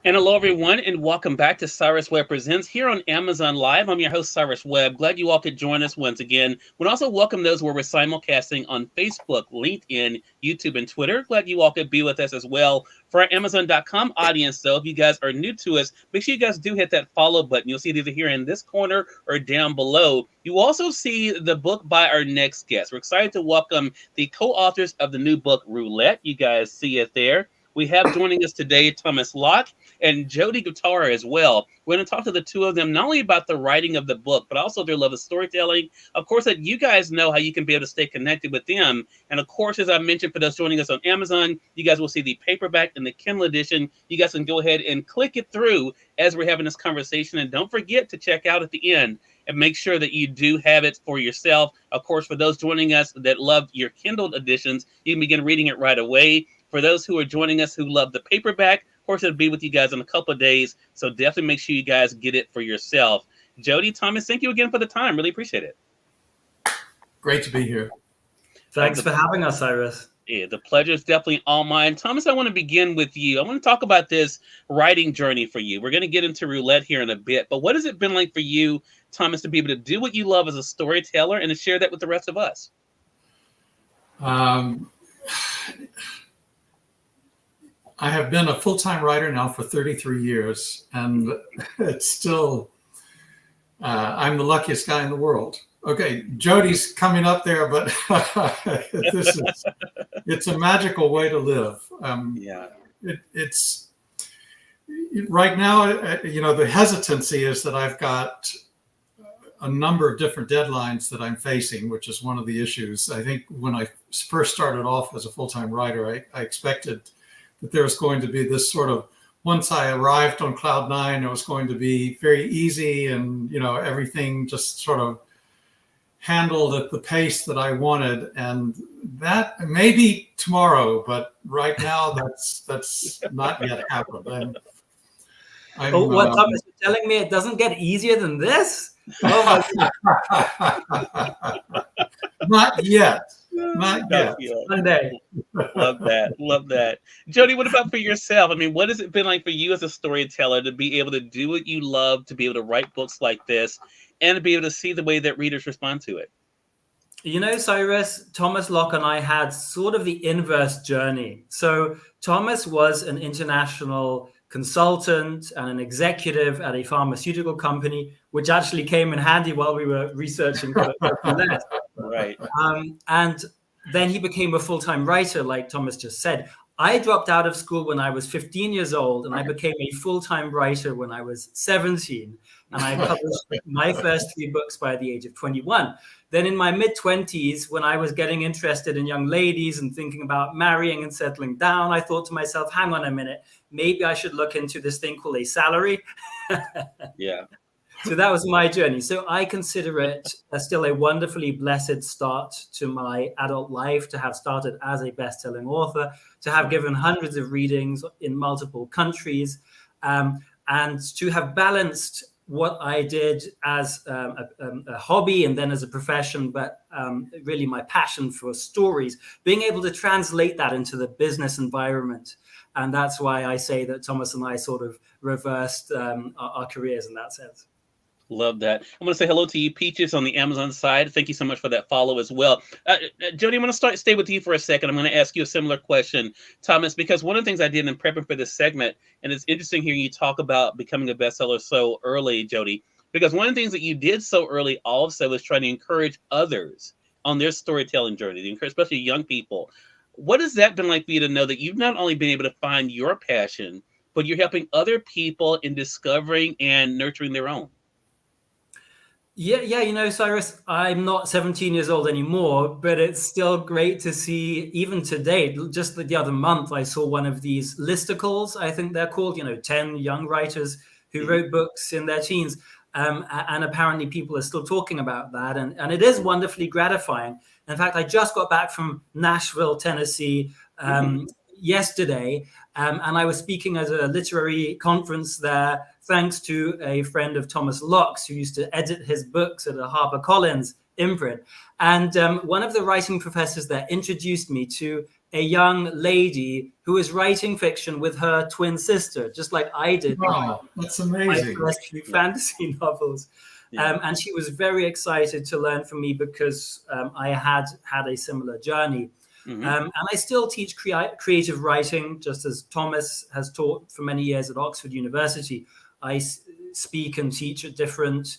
And hello, everyone, and welcome back to Cyrus Webb Presents here on Amazon Live. I'm your host, Cyrus Webb. Glad you all could join us once again. We'd also welcome those where we're simulcasting on Facebook, LinkedIn, YouTube, and Twitter. Glad you all could be with us as well. For our Amazon.com audience, though, if you guys are new to us, make sure you guys do hit that follow button. You'll see it either here in this corner or down below. You also see the book by our next guest. We're excited to welcome the co-authors of the new book, Roulette. You guys see it there. We have joining us today Thomas Locke and Jyoti Guptara as well. We're going to talk to the two of them not only about the writing of the book, but also their love of storytelling. Of course, that you guys know how you can be able to stay connected with them. And of course, as I mentioned, for those joining us on Amazon, you guys will see the paperback and the Kindle edition. You guys can go ahead and click it through as we're having this conversation. And don't forget to check out at the end and make sure that you do have it for yourself. Of course, for those joining us that love your Kindle editions, you can begin reading it right away. For those who are joining us who love the paperback, of course, it'll be with you guys in a couple of days. So definitely make sure you guys get it for yourself. Jyoti, Thomas, thank you again for the time. Really appreciate it. Great to be here. Thanks for having us, Cyrus. Yeah, the pleasure is definitely all mine. Thomas, I want to begin with you. I want to talk about this writing journey for you. We're going to get into Roulette here in a bit, but what has it been like for you, Thomas, to be able to do what you love as a storyteller and to share that with the rest of us? I have been a full-time writer now for 33 years, and it's still, I'm the luckiest guy in the world. Okay, Jyoti's coming up there, but it's a magical way to live. It's right now, the hesitancy is that I've got a number of different deadlines that I'm facing, which is one of the issues. I think when I first started off as a full-time writer, I expected that there was going to be this sort of, once I arrived on cloud nine, it was going to be very easy and, everything just sort of handled at the pace that I wanted. And that maybe tomorrow, but right now that's not yet happened. What Thomas is telling me, it doesn't get easier than this? Oh my God. Not yet. Not yet. One day. Love that. Love that. Jyoti, what about for yourself? I mean, what has it been like for you as a storyteller to be able to do what you love, to be able to write books like this, and to be able to see the way that readers respond to it? Cyrus, Thomas Locke and I had sort of the inverse journey. So Thomas was an international consultant and an executive at a pharmaceutical company, which actually came in handy while we were researching for that. Right. And then he became a full-time writer, like Thomas just said. I dropped out of school when I was 15 years old, and I became a full-time writer when I was 17. And I published my first 3 books by the age of 21. Then in my mid-20s, when I was getting interested in young ladies and thinking about marrying and settling down, I thought to myself, hang on a minute, maybe I should look into this thing called a salary. Yeah. So that was my journey. So I consider it still a wonderfully blessed start to my adult life, to have started as a best-selling author, to have given hundreds of readings in multiple countries, and to have balanced what I did as a hobby and then as a profession, but really my passion for stories, being able to translate that into the business environment. And that's why I say that Thomas and I sort of reversed our careers in that sense. Love that. I'm going to say hello to you, Peaches, on the Amazon side. Thank you so much for that follow as well. Jyoti, I'm going to stay with you for a second. I'm going to ask you a similar question, Thomas, because one of the things I did in prepping for this segment, and it's interesting hearing you talk about becoming a bestseller so early, Jyoti, because one of the things that you did so early also is trying to encourage others on their storytelling journey, especially young people. What has that been like for you to know that you've not only been able to find your passion, but you're helping other people in discovering and nurturing their own. Yeah, Cyrus, I'm not 17 years old anymore, but it's still great to see, even today, just the other month, I saw one of these listicles, I think they're called, 10 young writers who wrote books in their teens. And apparently people are still talking about that. And it is wonderfully gratifying. In fact, I just got back from Nashville, Tennessee, yesterday, and I was speaking at a literary conference there, thanks to a friend of Thomas Locke's who used to edit his books at a HarperCollins imprint. And one of the writing professors there introduced me to a young lady who was writing fiction with her twin sister, just like I did. Wow, that's amazing. My first few fantasy novels. And she was very excited to learn from me because I had a similar journey. And I still teach creative writing, just as Thomas has taught for many years at Oxford University. I speak and teach at different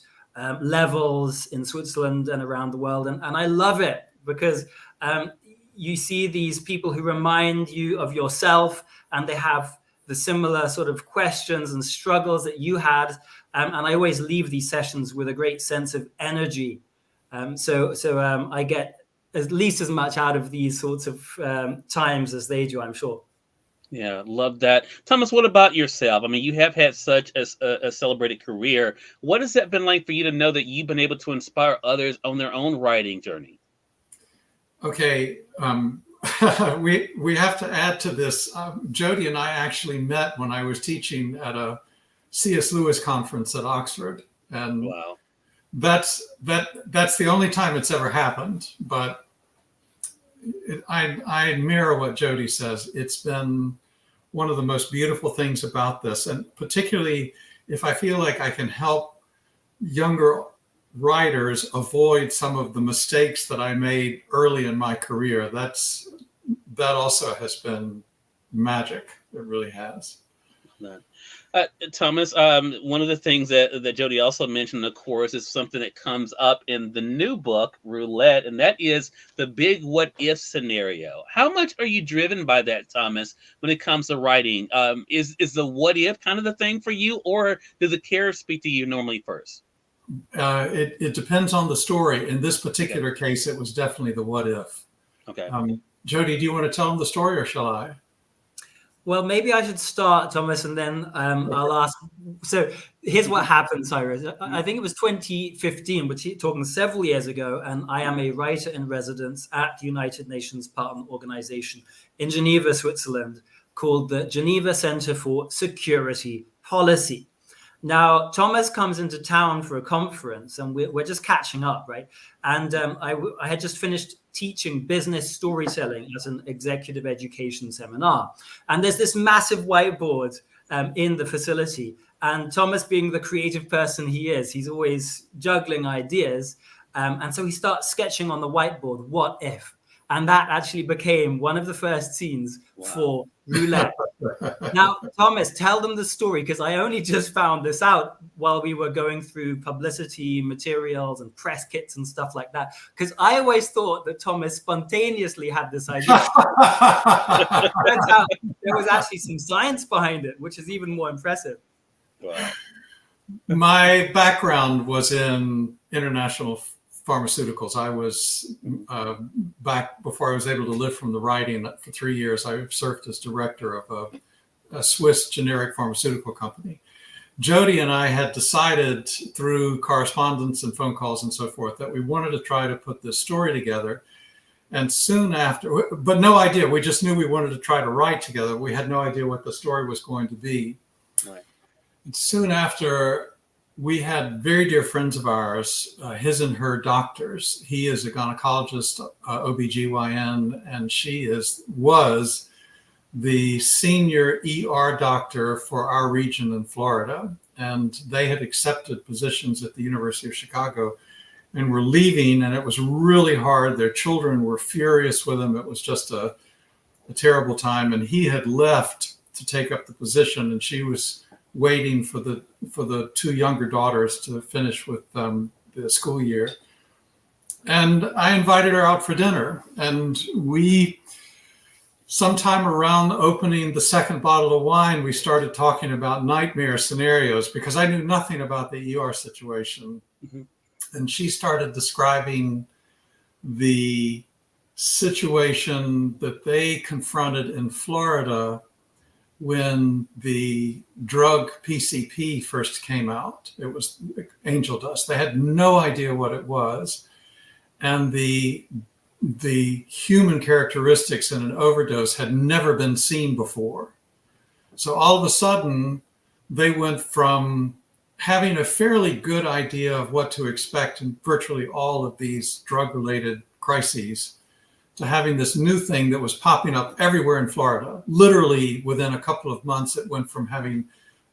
levels in Switzerland and around the world. And I love it because you see these people who remind you of yourself, and they have the similar sort of questions and struggles that you had. And I always leave these sessions with a great sense of energy. So I get at least as much out of these sorts of times as they do, I'm sure. Yeah, love that. Thomas, what about yourself? I mean, you have had such a celebrated career. What has that been like for you to know that you've been able to inspire others on their own writing journey? Okay, we have to add to this. Jyoti and I actually met when I was teaching at a C.S. Lewis conference at Oxford, and wow, that's the only time it's ever happened. But I mirror what Jyoti says. It's been one of the most beautiful things about this, and particularly if I feel like I can help younger writers avoid some of the mistakes that I made early in my career. That also has been magic. It really has. Thomas, one of the things that Jyoti also mentioned, of course, is something that comes up in the new book, Roulette, and that is the big what if scenario. How much are you driven by that, Thomas, when it comes to writing? Is the what if kind of the thing for you, or does the character speak to you normally first? It depends on the story. In this particular case, it was definitely the what if. Okay. Jyoti, do you want to tell them the story, or shall I? Well, maybe I should start, Thomas, and then I'll ask. So here's what happened, Cyrus. I think it was 2015, but talking several years ago, and I am a writer in residence at the United Nations Partner Organization in Geneva, Switzerland, called the Geneva Center for Security Policy. Now, Thomas comes into town for a conference, and we're just catching up, right? And I had just finished teaching business storytelling as an executive education seminar. And there's this massive whiteboard in the facility. And Thomas, being the creative person he is, he's always juggling ideas. And so he starts sketching on the whiteboard, what if? And that actually became one of the first scenes for Roulette. Now, Thomas, tell them the story, because I only just found this out while we were going through publicity materials and press kits and stuff like that. Because I always thought that Thomas spontaneously had this idea. Turns out there was actually some science behind it, which is even more impressive. Wow. My background was in international pharmaceuticals. I was back before I was able to live from the writing for 3 years. I served as director of a Swiss generic pharmaceutical company. Jyoti and I had decided through correspondence and phone calls and so forth that we wanted to try to put this story together. And soon after, but no idea, we just knew we wanted to try to write together. We had no idea what the story was going to be. Right. And soon after, we had very dear friends of ours, his and her doctors. He is a gynecologist, OBGYN, and she was the senior ER doctor for our region in Florida. And they had accepted positions at the University of Chicago and were leaving, and it was really hard. Their children were furious with them. It was just a terrible time. And he had left to take up the position, and she was waiting for the two younger daughters to finish with the school year. And I invited her out for dinner, and we sometime around opening the second bottle of wine, we started talking about nightmare scenarios because I knew nothing about the ER situation. Mm-hmm. And she started describing the situation that they confronted in Florida when the drug PCP first came out. It was angel dust. They had no idea what it was. And the human characteristics in an overdose had never been seen before. So all of a sudden, they went from having a fairly good idea of what to expect in virtually all of these drug-related crises to having this new thing that was popping up everywhere in Florida. Literally within a couple of months, it went from having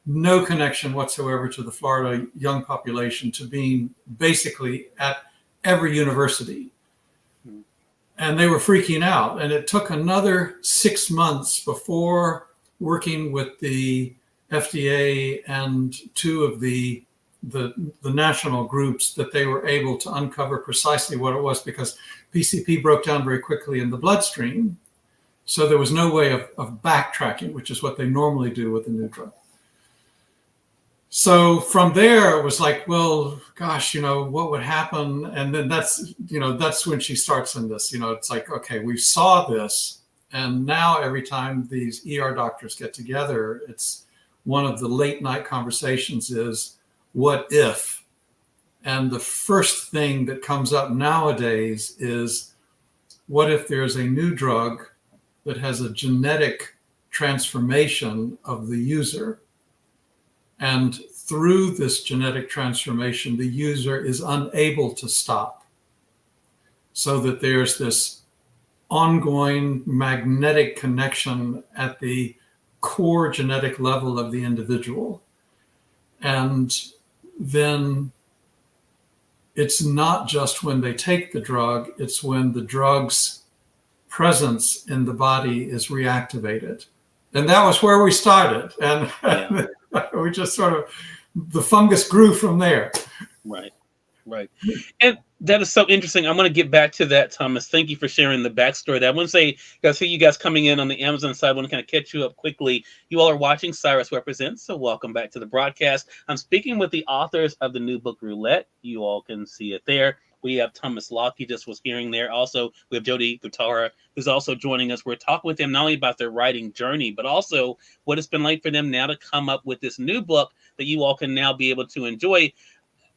no connection whatsoever to the Florida young population to being basically at every university. And they were freaking out. And it took another 6 months before, working with the FDA and two of the national groups, that they were able to uncover precisely what it was, because PCP broke down very quickly in the bloodstream. So there was no way of backtracking, which is what they normally do with a new drug. So from there, it was like, well, gosh, what would happen? And then that's when she starts in this, it's like, okay, we saw this. And now every time these ER doctors get together, it's one of the late night conversations is, what if? And the first thing that comes up nowadays is, what if there's a new drug that has a genetic transformation of the user? And through this genetic transformation, the user is unable to stop. So that there's this ongoing magnetic connection at the core genetic level of the individual. And then it's not just when they take the drug, it's when the drug's presence in the body is reactivated. And that was where we started. And yeah. We just sort of, the fungus grew from there. Right. And that is so interesting. I'm going to get back to that, Thomas. Thank you for sharing the backstory. I want to say, I see you guys coming in on the Amazon side. I want to kind of catch you up quickly. You all are watching Cyrus Represents, so welcome back to the broadcast. I'm speaking with the authors of the new book, Roulette. You all can see it there. We have Thomas Locke, he just was hearing there. Also, we have Jyoti Guptara, who's also joining us. We're talking with them not only about their writing journey, but also what it's been like for them now to come up with this new book that you all can now be able to enjoy.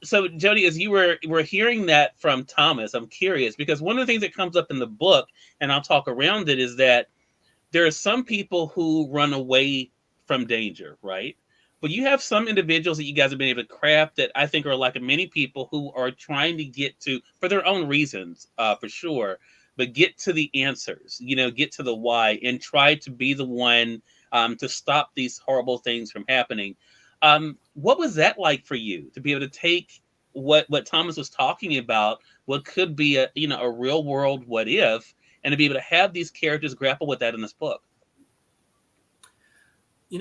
So, Jyoti, as you were hearing that from Thomas, I'm curious, because one of the things that comes up in the book, and I'll talk around it, is that there are some people who run away from danger, right? But you have some individuals that you guys have been able to craft that I think are like many people who are trying to get to, for their own reasons, for sure, but get to the answers, get to the why, and try to be the one to stop these horrible things from happening. What was that like for you to be able to take what Thomas was talking about, what could be a real world what if, and to be able to have these characters grapple with that in this book?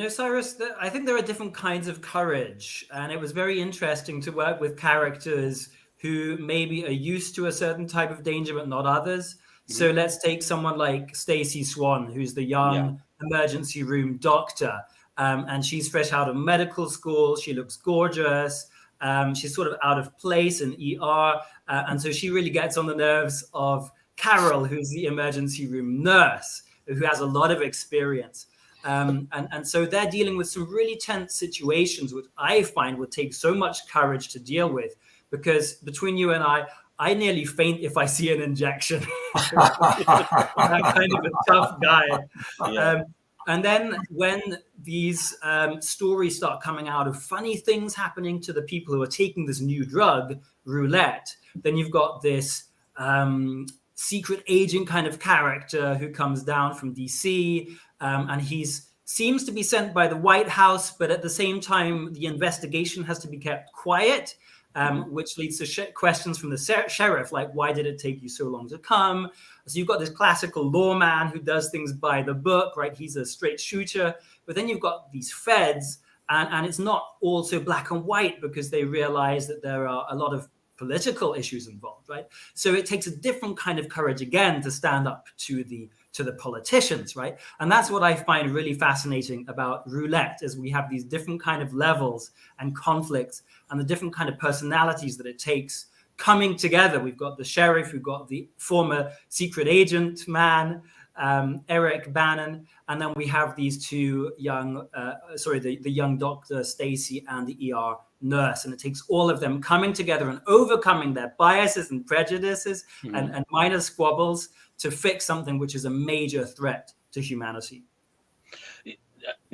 Cyrus, I think there are different kinds of courage, and it was very interesting to work with characters who maybe are used to a certain type of danger, but not others. Mm-hmm. So let's take someone like Stacey Swan, who's the young emergency room doctor. And she's fresh out of medical school. She looks gorgeous. She's sort of out of place in ER. And so she really gets on the nerves of Carol, who's the emergency room nurse, who has a lot of experience. And so they're dealing with some really tense situations, which I find would take so much courage to deal with, because between you and I nearly faint if I see an injection. I'm kind of a tough guy. Yeah. And then when these stories start coming out of funny things happening to the people who are taking this new drug, Roulette, then you've got this secret agent kind of character who comes down from DC, and seems to be sent by the White House, but at the same time, the investigation has to be kept quiet, which leads to questions from the sheriff, like, why did it take you so long to come? So you've got this classical lawman who does things by the book, right? He's a straight shooter. But then you've got these feds, and it's not all so black and white, because they realize that there are a lot of political issues involved, right? So it takes a different kind of courage, again, to stand up to the to the politicians, right? And that's what I find really fascinating about roulette, is we have these different kind of levels and conflicts and the different kind of personalities that it takes coming together. We've got the sheriff, we've got the former secret agent man, Eric Bannon, and then we have these two young, the young doctor Stacy and the ER nurse, and it takes all of them coming together and overcoming their biases and prejudices and minor squabbles to fix something which is a major threat to humanity.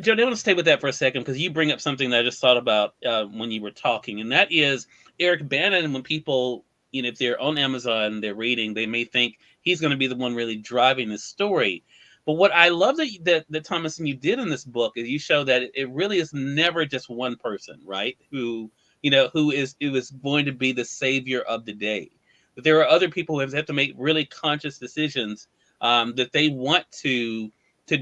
Jyoti, I want to stay with that for a second, because you bring up something that I just thought about when you were talking, and that is Eric Bannon. When people, if they're on Amazon, they're reading, they may think he's going to be the one really driving the story. But what I love that Thomas and you did in this book is you show that it really is never just one person, right? Who is going to be the savior of the day. But there are other people who have to make really conscious decisions that they want to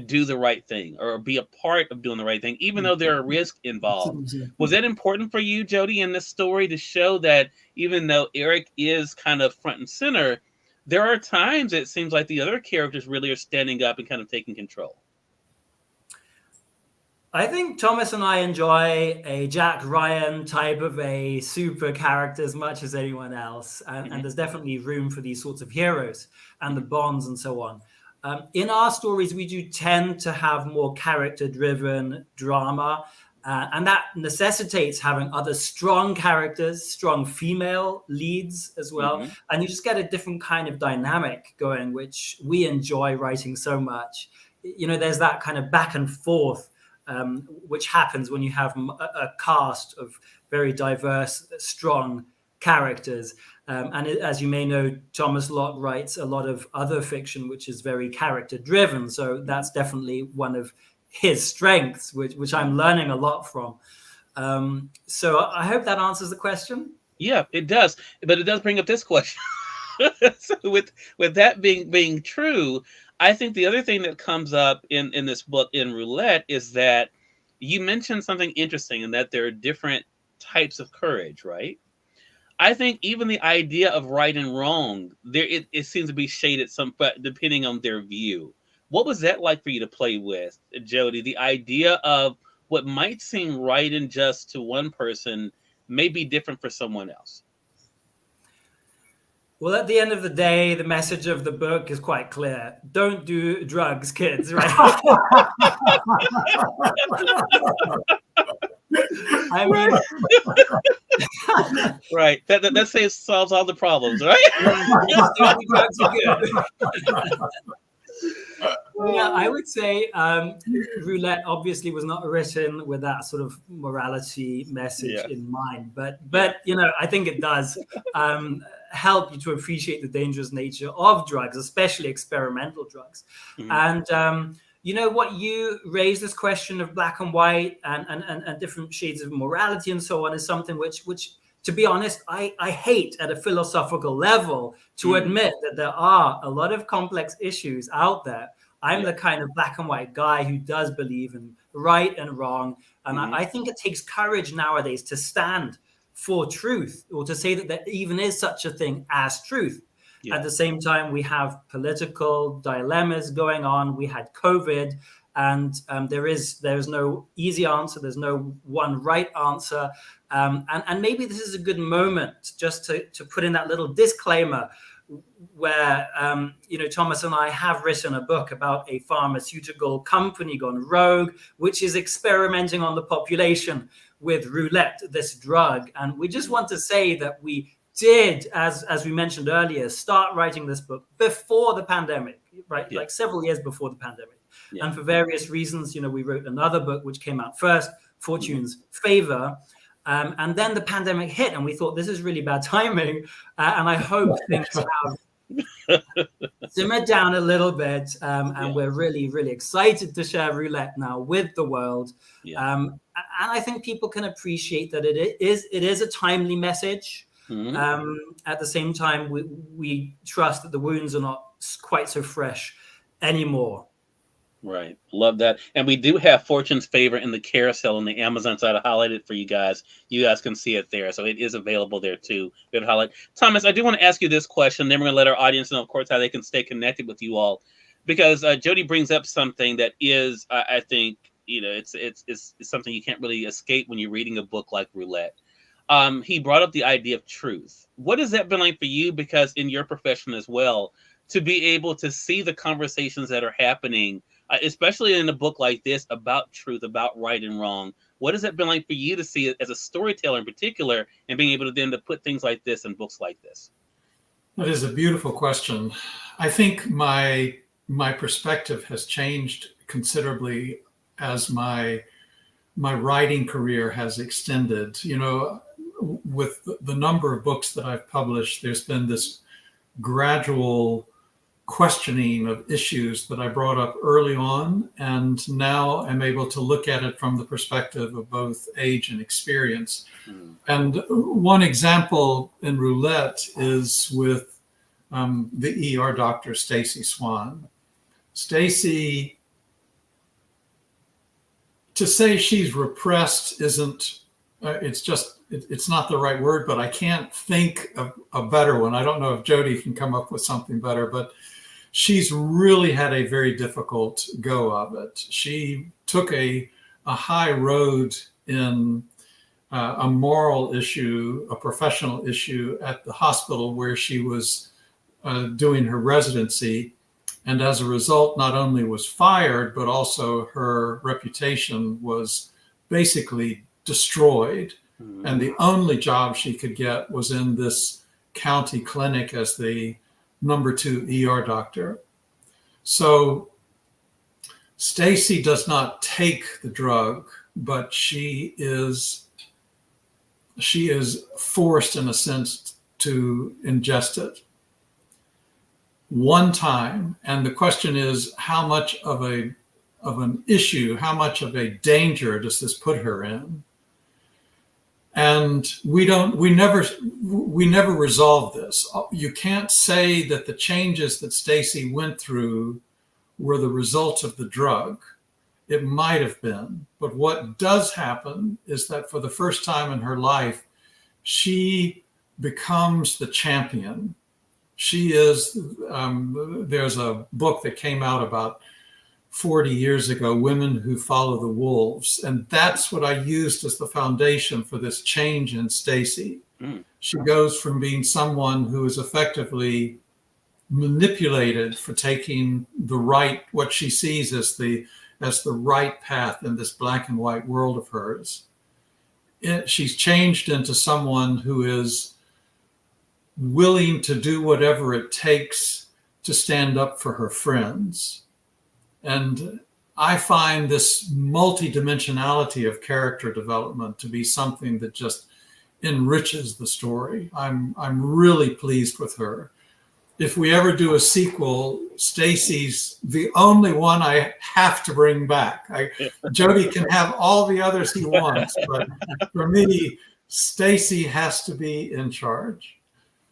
do the right thing or be a part of doing the right thing, even though there are risks involved. Was that important for you, Jyoti, in this story, to show that even though Eric is kind of front and center, there are times it seems like the other characters really are standing up and kind of taking control? I think Thomas and I enjoy a Jack Ryan type of a super character as much as anyone else. And there's definitely room for these sorts of heroes and the bonds and so on. In our stories, we do tend to have more character-driven drama, and that necessitates having other strong characters, strong female leads as well. And you just get a different kind of dynamic going, which we enjoy writing so much. There's that kind of back and forth, which happens when you have a cast of very diverse, strong characters. And as you may know, Thomas Locke writes a lot of other fiction, which is very character driven. So that's definitely one of his strengths, which I'm learning a lot from. So I hope that answers the question. Yeah, it does. But it does bring up this question. So with that being true, I think the other thing that comes up in this book, in Roulette, is that you mentioned something interesting, in that there are different types of courage, right? I think even the idea of right and wrong, it seems to be shaded depending on their view. What was that like for you to play with, Jyoti? The idea of what might seem right and just to one person may be different for someone else. Well, at the end of the day, the message of the book is quite clear. Don't do drugs, kids, right? I mean, right. That says solves all the problems, right? Drugs are good. Yeah, I would say Roulette obviously was not written with that sort of morality message in mind, but I think it does help you to appreciate the dangerous nature of drugs, especially experimental drugs. And what you raise, this question of black and white and different shades of morality and so on, is something which to be honest, I hate at a philosophical level to admit that there are a lot of complex issues out there. I'm the kind of black and white guy who does believe in right and wrong. And I think it takes courage nowadays to stand for truth, or to say that there even is such a thing as truth. At the same time, we have political dilemmas going on. We had COVID, and there's no easy answer. There's no one right answer. And maybe this is a good moment just to put in that little disclaimer where, Thomas and I have written a book about a pharmaceutical company gone rogue, which is experimenting on the population with roulette, this drug. And we just want to say that we did, as we mentioned earlier, start writing this book before the pandemic, right? Like several years before the pandemic. And for various reasons, we wrote another book which came out first, Fortune's Favor. And then the pandemic hit, and we thought, this is really bad timing. And I hope things have simmered down a little bit. And we're really, really excited to share Roulette now with the world. And I think people can appreciate that it is a timely message. At the same time, we trust that the wounds are not quite so fresh anymore. Right. Love that. And we do have Fortune's Favor in the carousel on the Amazon side. I highlighted it for you guys. You guys can see it there. So it is available there too. We have highlight. Thomas, I do want to ask you this question. Then we're going to let our audience know, of course, how they can stay connected with you all. because Jyoti brings up something that is, I think, it's something you can't really escape when you're reading a book like Roulette. He brought up the idea of truth. What has that been like for you? Because in your profession as well, to be able to see the conversations that are happening, especially in a book like this about truth, about right and wrong. What has it been like for you to see it as a storyteller in particular, and being able to then to put things like this in books like this? That is a beautiful question. I think my perspective has changed considerably as my writing career has extended. With the number of books that I've published, there's been this gradual questioning of issues that I brought up early on, and now I'm able to look at it from the perspective of both age and experience. And one example in Roulette is with the ER doctor, Stacy Swan. Stacy, to say she's repressed isn't, it's not the right word, but I can't think of a better one. I don't know if Jyoti can come up with something better, but she's really had a very difficult go of it. She took a high road in a moral issue, a professional issue at the hospital where she was doing her residency. And as a result, not only was fired, but also her reputation was basically destroyed. And the only job she could get was in this county clinic as the number 2 ER doctor. So Stacy does not take the drug, but she is forced in a sense to ingest it one time. And the question is, how much of an issue, how much of a danger does this put her in? And we never resolve this. You can't say that the changes that Stacy went through were the result of the drug. It might have been, but what does happen is that for the first time in her life, she becomes the champion. She is, there's a book that came out about 40 years ago, Women Who Follow the Wolves. And that's what I used as the foundation for this change in Stacy. She goes from being someone who is effectively manipulated for taking what she sees as the right path in this black and white world of hers. She's changed into someone who is willing to do whatever it takes to stand up for her friends. And I find this multidimensionality of character development to be something that just enriches the story. I'm really pleased with her. If we ever do a sequel, Stacy's the only one I have to bring back. Jyoti can have all the others he wants, but for me, Stacy has to be in charge.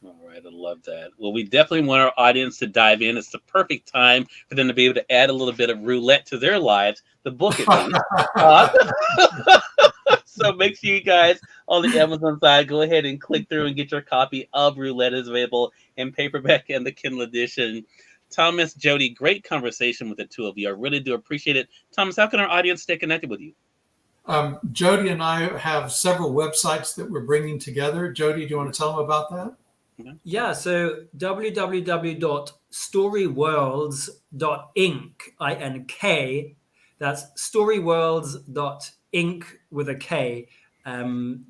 All right, I love that. Well, we definitely want our audience to dive in. It's the perfect time for them to be able to add a little bit of roulette to their lives, the book at least. So make sure you guys on the Amazon side, go ahead and click through and get your copy of Roulette. Is available in paperback and the Kindle edition. Thomas, Jyoti, great conversation with the two of you. I really do appreciate it. Thomas, how can our audience stay connected with you? Jyoti and I have several websites that we're bringing together. Jyoti, do you want to tell them about that? Yeah, so www.storyworlds.inc, I-N-K. That's storyworlds.inc with a K,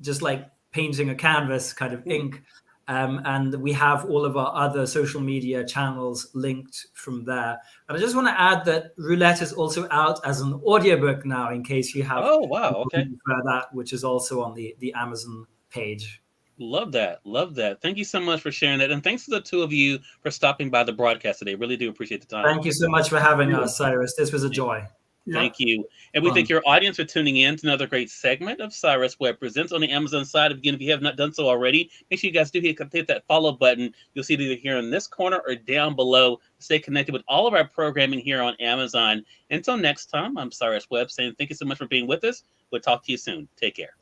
just like painting a canvas kind of ink. And we have all of our other social media channels linked from there. And I just want to add that Roulette is also out as an audiobook now, in case you have that, which is also on the Amazon page. Love that. Love that. Thank you so much for sharing that. And thanks to the two of you for stopping by the broadcast today. Really do appreciate the time. Thank you so much for having us, Cyrus. This was a joy. Thank you. And we thank your audience for tuning in to another great segment of Cyrus Webb Presents on the Amazon side. Again, if you have not done so already, make sure you guys do hit that follow button. You'll see it either here in this corner or down below. Stay connected with all of our programming here on Amazon. Until next time, I'm Cyrus Webb saying thank you so much for being with us. We'll talk to you soon. Take care.